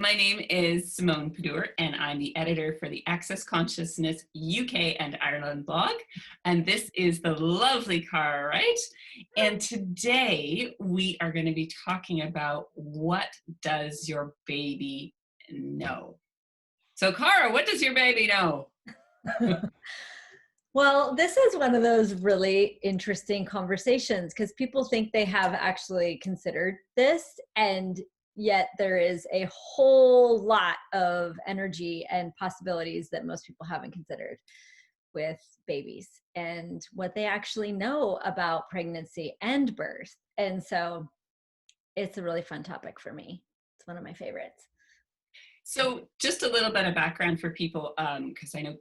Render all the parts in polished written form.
My name is Simone Padur, and I'm the editor for the Access Consciousness UK and Ireland blog. And this is the lovely Cara, Wright. And today we are going to be talking about what does your baby know? So, Cara, what does your baby know? Well, this is one of those really interesting conversations because people think they have actually considered this, and yet there is a whole lot of energy and possibilities that most people haven't considered with babies and what they actually know about pregnancy and birth. And so it's a really fun topic for me. It's one of my favorites. So, just a little bit of background for people, because I know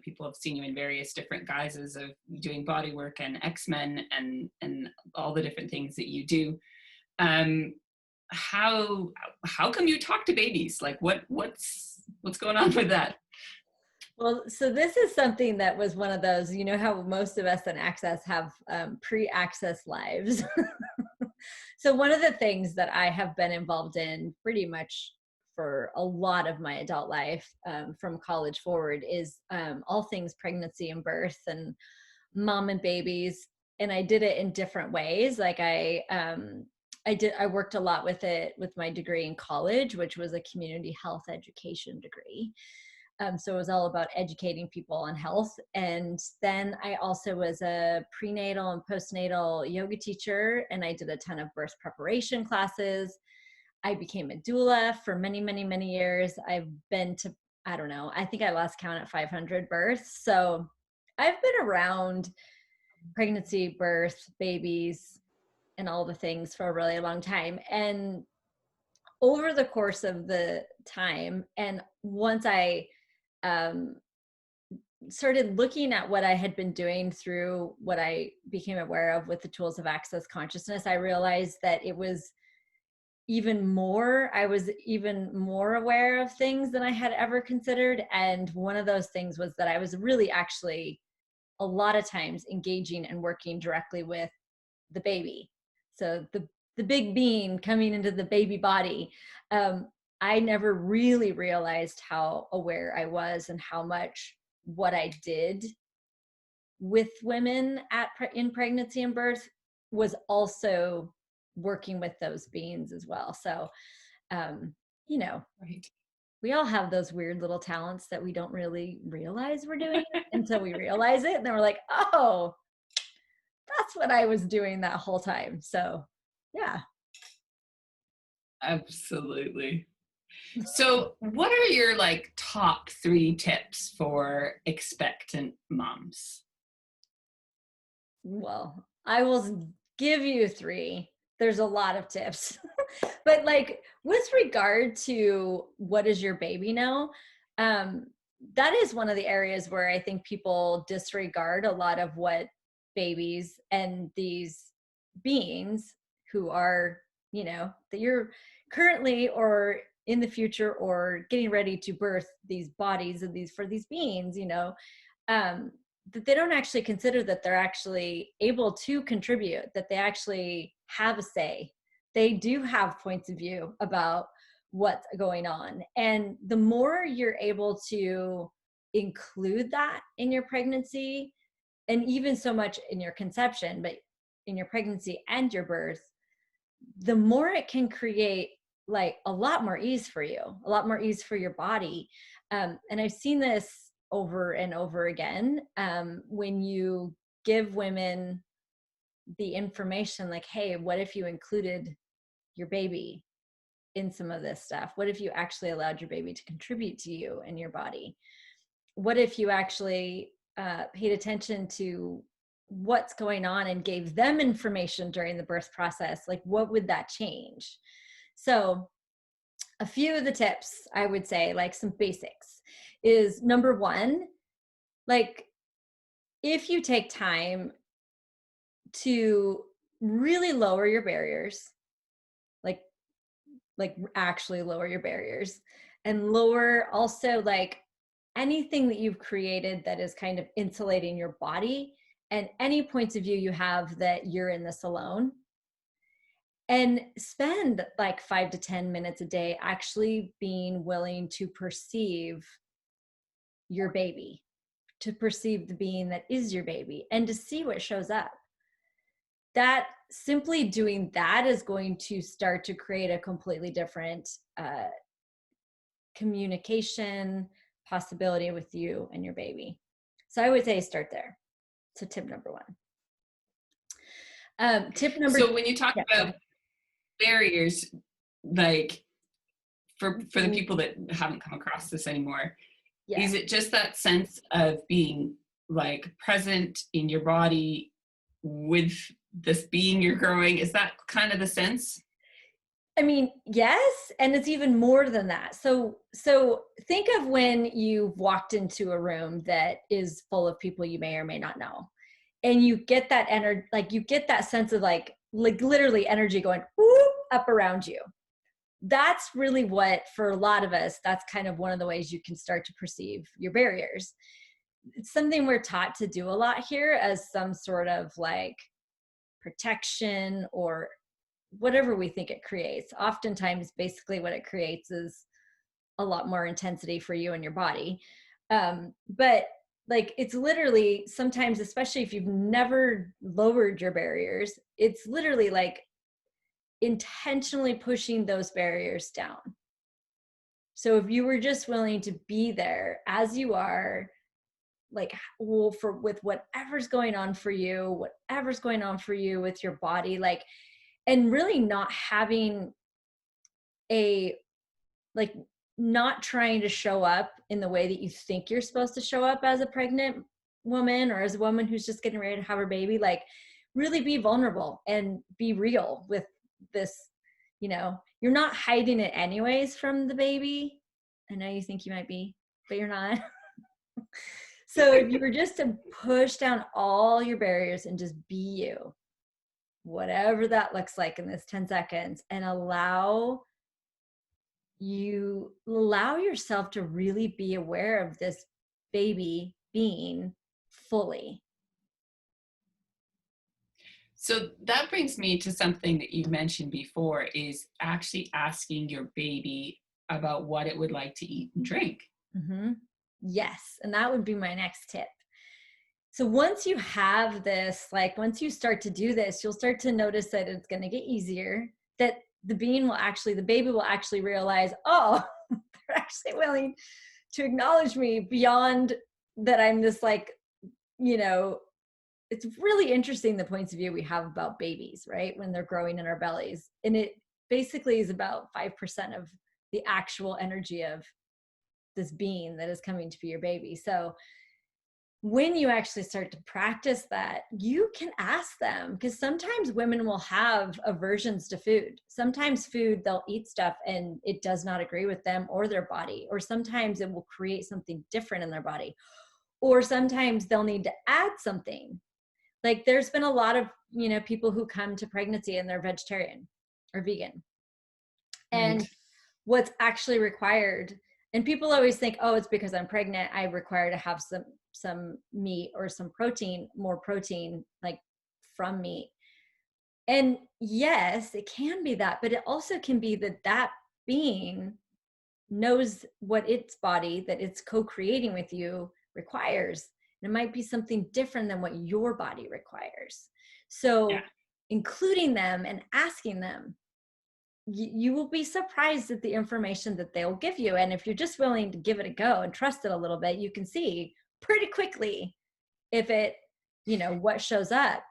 people have seen you in various different guises of doing body work and X-Men and all the different things that you do. Um, how come you talk to babies? Like, what's going on with that? Well, so this is something that was one of those, how most of us in Access have pre-Access lives. So one of the things that I have been involved in pretty much for a lot of my adult life, from college forward, is all things pregnancy and birth and mom and babies. And I did it in different ways. Like I worked a lot with it with my degree in college, which was a community health education degree. So it was all about educating people on health. And then I also was a prenatal and postnatal yoga teacher, and I did a ton of birth preparation classes. I became a doula for many, many, many years. I've been to, I don't know, I think I lost count at 500 births. So I've been around pregnancy, birth, babies, and all the things for a really long time. And over the course of the time, and once I um, started looking at what I had been doing through what I became aware of with the tools of Access Consciousness, I realized that it was I was even more aware of things than I had ever considered. And one of those things was that I was really actually a lot of times engaging and working directly with the baby. So the big being coming into the baby body. I never really realized how aware I was and how much what I did with women in pregnancy and birth was also working with those beings as well. So, um, you know, Right. we all have those weird little talents that we don't really realize we're doing until we realize it. And then we're like, oh, that's what I was doing that whole time. So, yeah. Absolutely. So, what are your top 3 tips for expectant moms? Well, I will give you 3. There's a lot of tips. But with regard to what does your baby know? Um, that is one of the areas where I think people disregard a lot of what babies and these beings who are, that you're currently or in the future or getting ready to birth these bodies of these for these beings, um, that they don't actually consider that they're actually able to contribute, that they actually have a say. They do have points of view about what's going on. And the more you're able to include that in your pregnancy, and even so much in your conception, but in your pregnancy and your birth, the more it can create a lot more ease for you, a lot more ease for your body. And I've seen this over and over again, when you give women the information like, hey, what if you included your baby in some of this stuff? What if you actually allowed your baby to contribute to you and your body? What if you actually paid attention to what's going on and gave them information during the birth process? Like, what would that change? So a few of the tips I would say, like some basics, is number one, like if you take time to really lower your barriers, like actually lower your barriers, and lower also anything that you've created that is kind of insulating your body, and any points of view you have that you're in this alone. and spend like 5 to 10 minutes a day actually being willing to perceive your baby, to perceive the being that is your baby, and to see what shows up. That simply doing that is going to start to create a completely different communication possibility with you and your baby. So I would say start there. So tip number one. Tip number So when you talk yeah, about barriers, like for the people that haven't come across this anymore, yeah. is it just that sense of being like present in your body with this being you're growing? Is that kind of the sense? I mean, yes, and it's even more than that. So think of when you've walked into a room that is full of people you may or may not know. And you get that energy, like you get that sense of like literally energy going whoop up around you. That's really what, for a lot of us, that's kind of one of the ways you can start to perceive your barriers. It's something we're taught to do a lot here as some sort of like protection or whatever we think it creates. Oftentimes, basically what it creates is a lot more intensity for you and your body. But like, it's literally sometimes, especially if you've never lowered your barriers, it's literally like intentionally pushing those barriers down. So if you were just willing to be there as you are, like, well, with whatever's going on for you, with your body, like, and really not having a, like, not trying to show up in the way that you think you're supposed to show up as a pregnant woman or as a woman who's just getting ready to have her baby, like really be vulnerable and be real with this. You're not hiding it anyways from the baby. I know you think you might be, but you're not. So if you were just to push down all your barriers and just be you, whatever that looks like in this 10 seconds, and allow yourself to really be aware of this baby being fully. So that brings me to something that you mentioned before, is actually asking your baby about what it would like to eat and drink. Mm-hmm. Yes. And that would be my next tip. So once you have this, like once you start to do this, you'll start to notice that it's going to get easier, that the baby will actually realize, oh, they're actually willing to acknowledge me beyond that. I'm this like, it's really interesting the points of view we have about babies, right? When they're growing in our bellies. And it basically is about 5% of the actual energy of this being that is coming to be your baby. So when you actually start to practice that, you can ask them, because sometimes women will have aversions to food. Sometimes food, they'll eat stuff and it does not agree with them or their body, or sometimes it will create something different in their body, or sometimes they'll need to add something. Like there's been a lot of, people who come to pregnancy and they're vegetarian or vegan. Right. And what's actually required, and people always think, oh, it's because I'm pregnant, I require to have some meat or some protein, more protein, like from meat. And yes, it can be that, but it also can be that being knows what its body that it's co-creating with you requires. And it might be something different than what your body requires. So Yeah. including them and asking them, you will be surprised at the information that they'll give you. And if you're just willing to give it a go and trust it a little bit, you can see pretty quickly if it, what shows up.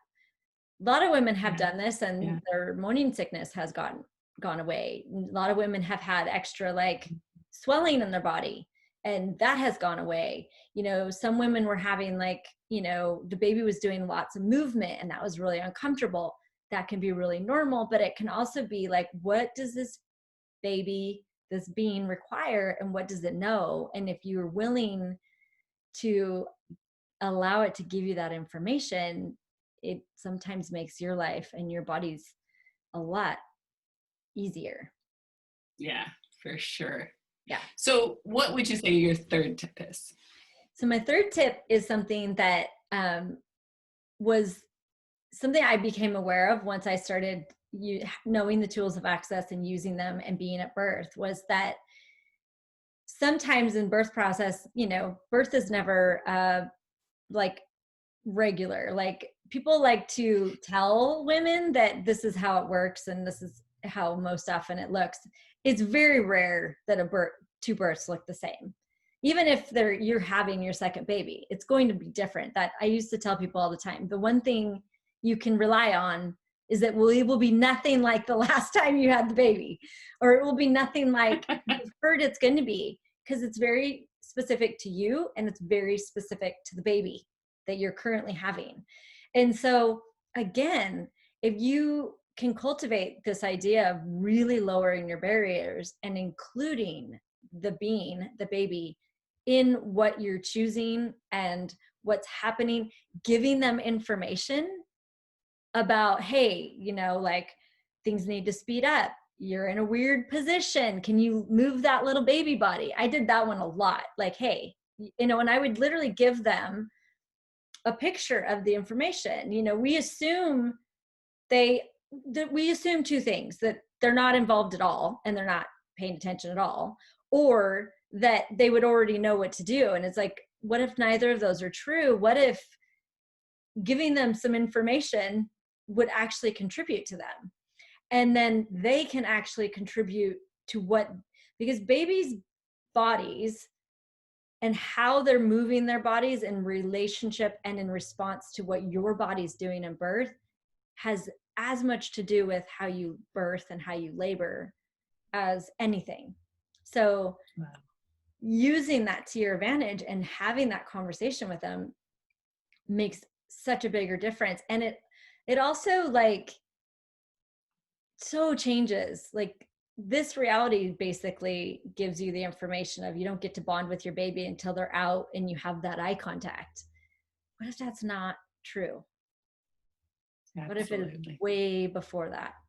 A lot of women have done this and their morning sickness has gone away. A lot of women have had extra like swelling in their body and that has gone away. Some women were having like, the baby was doing lots of movement and that was really uncomfortable. That can be really normal, but it can also be like, what does this baby, this being require, and what does it know? And if you're willing to allow it to give you that information, it sometimes makes your life and your body's a lot easier. Yeah, for sure. Yeah. So what would you say your third tip is? So my third tip is something that was something I became aware of once I started knowing the tools of access and using them and being at birth was that sometimes in birth process, birth is never like regular. Like people like to tell women that this is how it works and this is how most often it looks. It's very rare that two births look the same. Even if you're having your second baby, it's going to be different. That I used to tell people all the time. The one thing you can rely on is that it will be nothing like the last time you had the baby, or it will be nothing like you've heard it's going to be, because it's very specific to you and it's very specific to the baby that you're currently having. And so again, if you can cultivate this idea of really lowering your barriers and including the baby in what you're choosing and what's happening, giving them information about, hey, like things need to speed up. You're in a weird position. Can you move that little baby body? I did that one a lot. Like, hey, and I would literally give them a picture of the information. We assume two things: that they're not involved at all and they're not paying attention at all, or that they would already know what to do. And it's like, what if neither of those are true? What if giving them some information would actually contribute to them? And then they can actually contribute to because babies' bodies and how they're moving their bodies in relationship and in response to what your body's doing in birth has as much to do with how you birth and how you labor as anything. So wow. Using that to your advantage and having that conversation with them makes such a bigger difference. And it also so changes, this reality basically gives you the information of, you don't get to bond with your baby until they're out and you have that eye contact. What if that's not true? Absolutely. What if it is way before that?